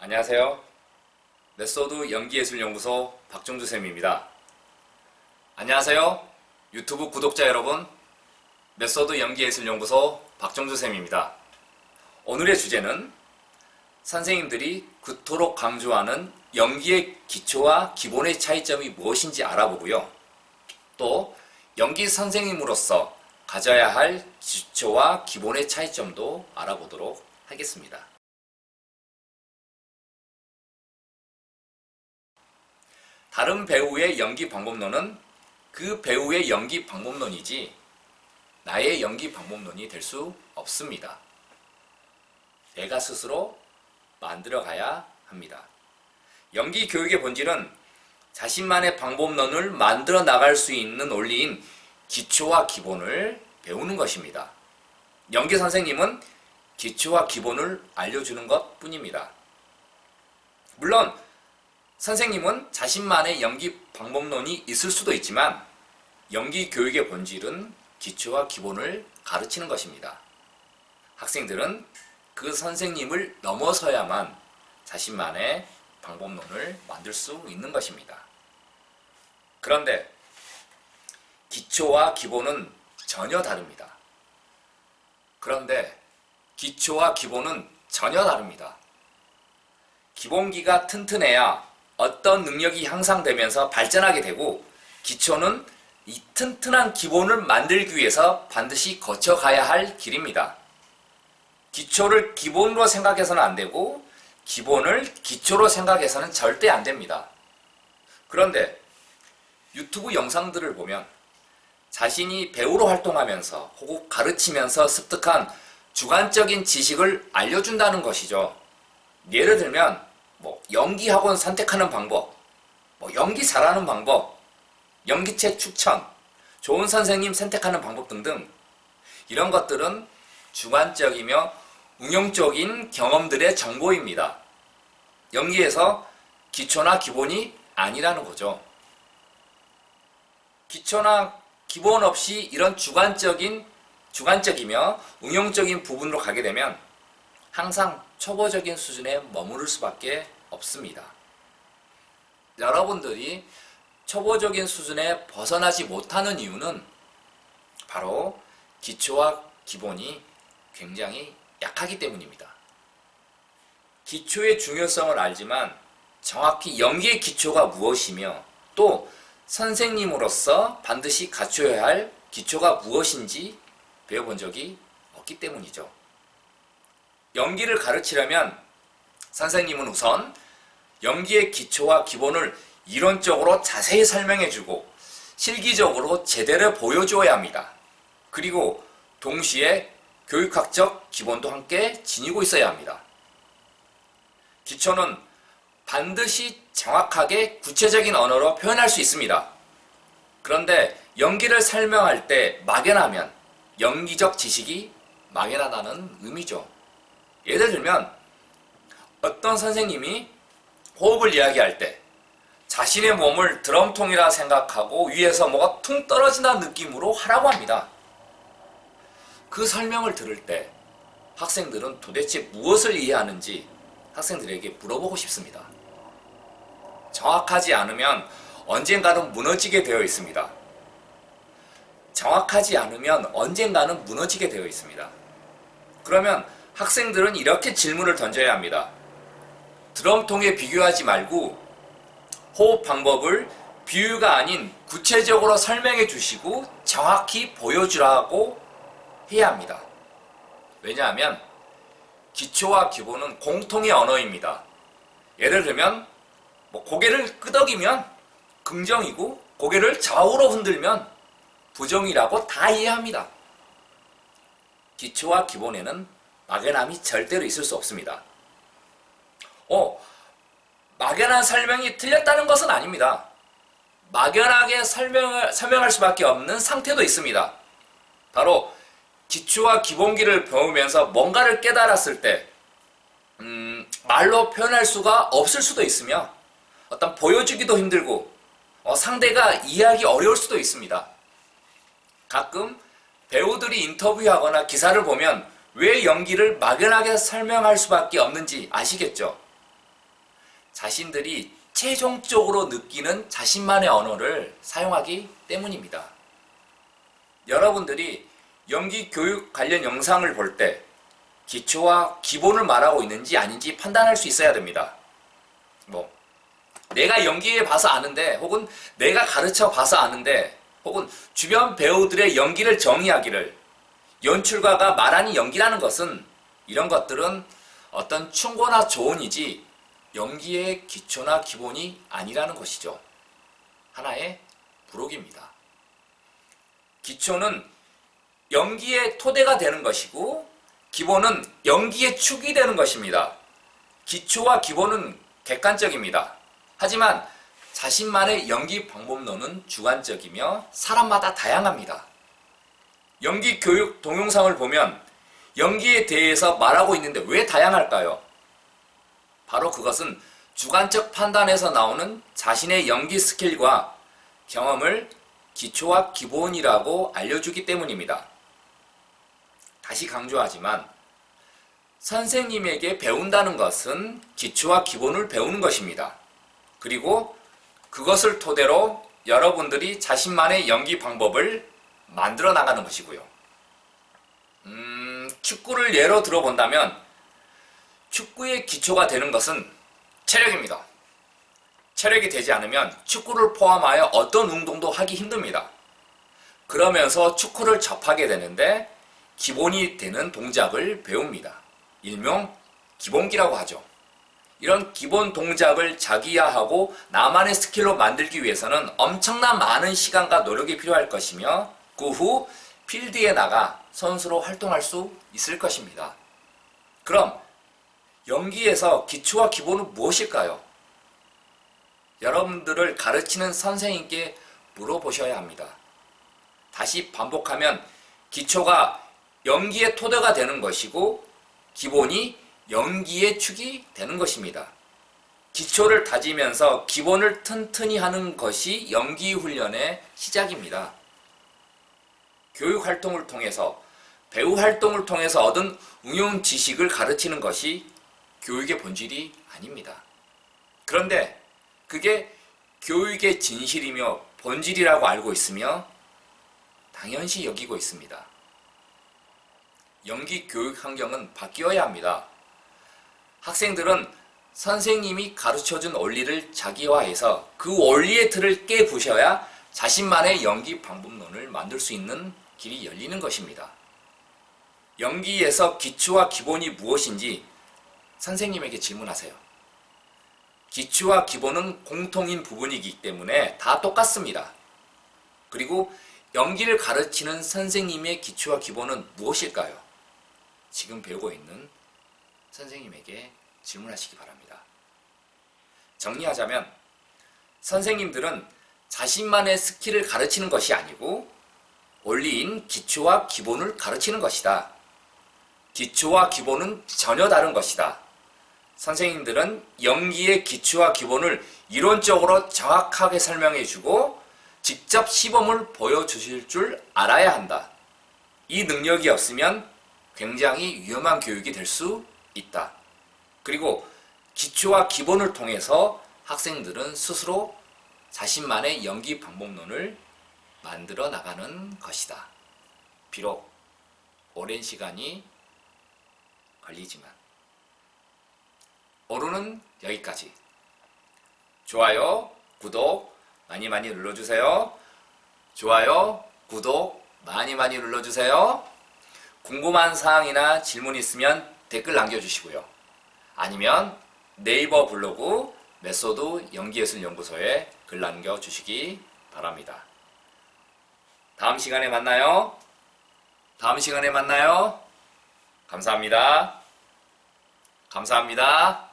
안녕하세요. 메소드 연기예술연구소 박종주쌤입니다. 안녕하세요. 유튜브 구독자 여러분, 메소드 연기예술연구소 박종주쌤입니다. 오늘의 주제는 선생님들이 그토록 강조하는 연기의 기초와 기본의 차이점이 무엇인지 알아보고요. 또 연기 선생님으로서 가져야 할 기초와 기본의 차이점도 알아보도록 하겠습니다. 다른 배우의 연기 방법론은 그 배우의 연기 방법론이지 나의 연기 방법론이 될 수 없습니다. 내가 스스로 만들어가야 합니다. 연기 교육의 본질은 자신만의 방법론을 만들어 나갈 수 있는 원리인 기초와 기본을 배우는 것입니다. 연기 선생님은 기초와 기본을 알려주는 것 뿐입니다. 물론 선생님은 자신만의 연기 방법론이 있을 수도 있지만 연기 교육의 본질은 기초와 기본을 가르치는 것입니다. 학생들은 그 선생님을 넘어서야만 자신만의 방법론을 만들 수 있는 것입니다. 그런데 기초와 기본은 전혀 다릅니다. 기본기가 튼튼해야 어떤 능력이 향상되면서 발전하게 되고, 기초는 이 튼튼한 기본을 만들기 위해서 반드시 거쳐가야 할 길입니다. 기초를 기본으로 생각해서는 안 되고 기본을 기초로 생각해서는 절대 안 됩니다. 그런데 유튜브 영상들을 보면 자신이 배우로 활동하면서 혹은 가르치면서 습득한 주관적인 지식을 알려준다는 것이죠. 예를 들면 연기 학원 선택하는 방법, 연기 잘하는 방법, 연기책 추천, 좋은 선생님 선택하는 방법 등등, 이런 것들은 주관적이며 응용적인 경험들의 정보입니다. 연기에서 기초나 기본이 아니라는 거죠. 기초나 기본 없이 이런 주관적이며 응용적인 부분으로 가게 되면 항상 초보적인 수준에 머무를 수밖에 없습니다. 여러분들이 초보적인 수준에 벗어나지 못하는 이유는 바로 기초와 기본이 굉장히 약하기 때문입니다. 기초의 중요성을 알지만 정확히 연기의 기초가 무엇이며 또 선생님으로서 반드시 갖춰야 할 기초가 무엇인지 배워본 적이 없기 때문이죠. 연기를 가르치려면 선생님은 우선 연기의 기초와 기본을 이론적으로 자세히 설명해주고 실기적으로 제대로 보여주어야 합니다. 그리고 동시에 교육학적 기본도 함께 지니고 있어야 합니다. 기초는 반드시 정확하게 구체적인 언어로 표현할 수 있습니다. 그런데 연기를 설명할 때 막연하면 연기적 지식이 막연하다는 의미죠. 예를 들면 어떤 선생님이 호흡을 이야기할 때 자신의 몸을 드럼통이라 생각하고 위에서 뭐가 퉁 떨어진다는 느낌으로 하라고 합니다. 그 설명을 들을 때 학생들은 도대체 무엇을 이해하는지 학생들에게 물어보고 싶습니다. 정확하지 않으면 언젠가는 무너지게 되어 있습니다. 그러면 학생들은 이렇게 질문을 던져야 합니다. 드럼통에 비교하지 말고 호흡 방법을 비유가 아닌 구체적으로 설명해 주시고 정확히 보여주라고 해야 합니다. 왜냐하면 기초와 기본은 공통의 언어입니다. 예를 들면 고개를 끄덕이면 긍정이고 고개를 좌우로 흔들면 부정이라고 다 이해합니다. 기초와 기본에는 막연함이 절대로 있을 수 없습니다. 막연한 설명이 틀렸다는 것은 아닙니다. 막연하게 설명할 수밖에 없는 상태도 있습니다. 바로 기초와 기본기를 배우면서 뭔가를 깨달았을 때 말로 표현할 수가 없을 수도 있으며 어떤 보여주기도 힘들고 상대가 이해하기 어려울 수도 있습니다. 가끔 배우들이 인터뷰하거나 기사를 보면 왜 연기를 막연하게 설명할 수밖에 없는지 아시겠죠? 자신들이 최종적으로 느끼는 자신만의 언어를 사용하기 때문입니다. 여러분들이 연기 교육 관련 영상을 볼 때 기초와 기본을 말하고 있는지 아닌지 판단할 수 있어야 됩니다. 내가 연기해 봐서 아는데, 혹은 내가 가르쳐 봐서 아는데, 혹은 주변 배우들의 연기를 정의하기를 연출가가 말하니 연기라는 것은, 이런 것들은 어떤 충고나 조언이지 연기의 기초나 기본이 아니라는 것이죠. 하나의 부록입니다. 기초는 연기의 토대가 되는 것이고 기본은 연기의 축이 되는 것입니다. 기초와 기본은 객관적입니다. 하지만 자신만의 연기 방법론은 주관적이며 사람마다 다양합니다. 연기 교육 동영상을 보면 연기에 대해서 말하고 있는데 왜 다양할까요? 바로 그것은 주관적 판단에서 나오는 자신의 연기 스킬과 경험을 기초와 기본이라고 알려주기 때문입니다. 다시 강조하지만 선생님에게 배운다는 것은 기초와 기본을 배우는 것입니다. 그리고 그것을 토대로 여러분들이 자신만의 연기 방법을 만들어 나가는 것이고요. 축구를 예로 들어본다면 축구의 기초가 되는 것은 체력입니다. 체력이 되지 않으면 축구를 포함하여 어떤 운동도 하기 힘듭니다. 그러면서 축구를 접하게 되는데 기본이 되는 동작을 배웁니다. 일명 기본기라고 하죠. 이런 기본 동작을 자기화하고 나만의 스킬로 만들기 위해서는 엄청난 많은 시간과 노력이 필요할 것이며 그 후 필드에 나가 선수로 활동할 수 있을 것입니다. 그럼 연기에서 기초와 기본은 무엇일까요? 여러분들을 가르치는 선생님께 물어보셔야 합니다. 다시 반복하면 기초가 연기의 토대가 되는 것이고 기본이 연기의 축이 되는 것입니다. 기초를 다지면서 기본을 튼튼히 하는 것이 연기 훈련의 시작입니다. 교육 활동을 통해서, 배우 활동을 통해서 얻은 응용 지식을 가르치는 것이 교육의 본질이 아닙니다. 그런데 그게 교육의 진실이며 본질이라고 알고 있으며 당연시 여기고 있습니다. 연기 교육 환경은 바뀌어야 합니다. 학생들은 선생님이 가르쳐준 원리를 자기화해서 그 원리의 틀을 깨부셔야 자신만의 연기 방법론을 만들 수 있는 길이 열리는 것입니다. 연기에서 기초와 기본이 무엇인지 선생님에게 질문하세요. 기초와 기본은 공통인 부분이기 때문에 다 똑같습니다. 그리고 연기를 가르치는 선생님의 기초와 기본은 무엇일까요? 지금 배우고 있는 선생님에게 질문하시기 바랍니다. 정리하자면 선생님들은 자신만의 스킬을 가르치는 것이 아니고 원리인 기초와 기본을 가르치는 것이다. 기초와 기본은 전혀 다른 것이다. 선생님들은 연기의 기초와 기본을 이론적으로 정확하게 설명해주고 직접 시범을 보여주실 줄 알아야 한다. 이 능력이 없으면 굉장히 위험한 교육이 될 수 있다. 그리고 기초와 기본을 통해서 학생들은 스스로 자신만의 연기 방법론을 만들어 나가는 것이다. 비록 오랜 시간이 걸리지만 오늘은 여기까지. 좋아요, 구독 많이 눌러주세요. 좋아요, 구독 많이 눌러주세요. 궁금한 사항이나 질문 있으면 댓글 남겨주시고요. 아니면 네이버 블로그 메소드 연기예술연구소에 글 남겨주시기 바랍니다. 다음 시간에 만나요. 감사합니다. 감사합니다.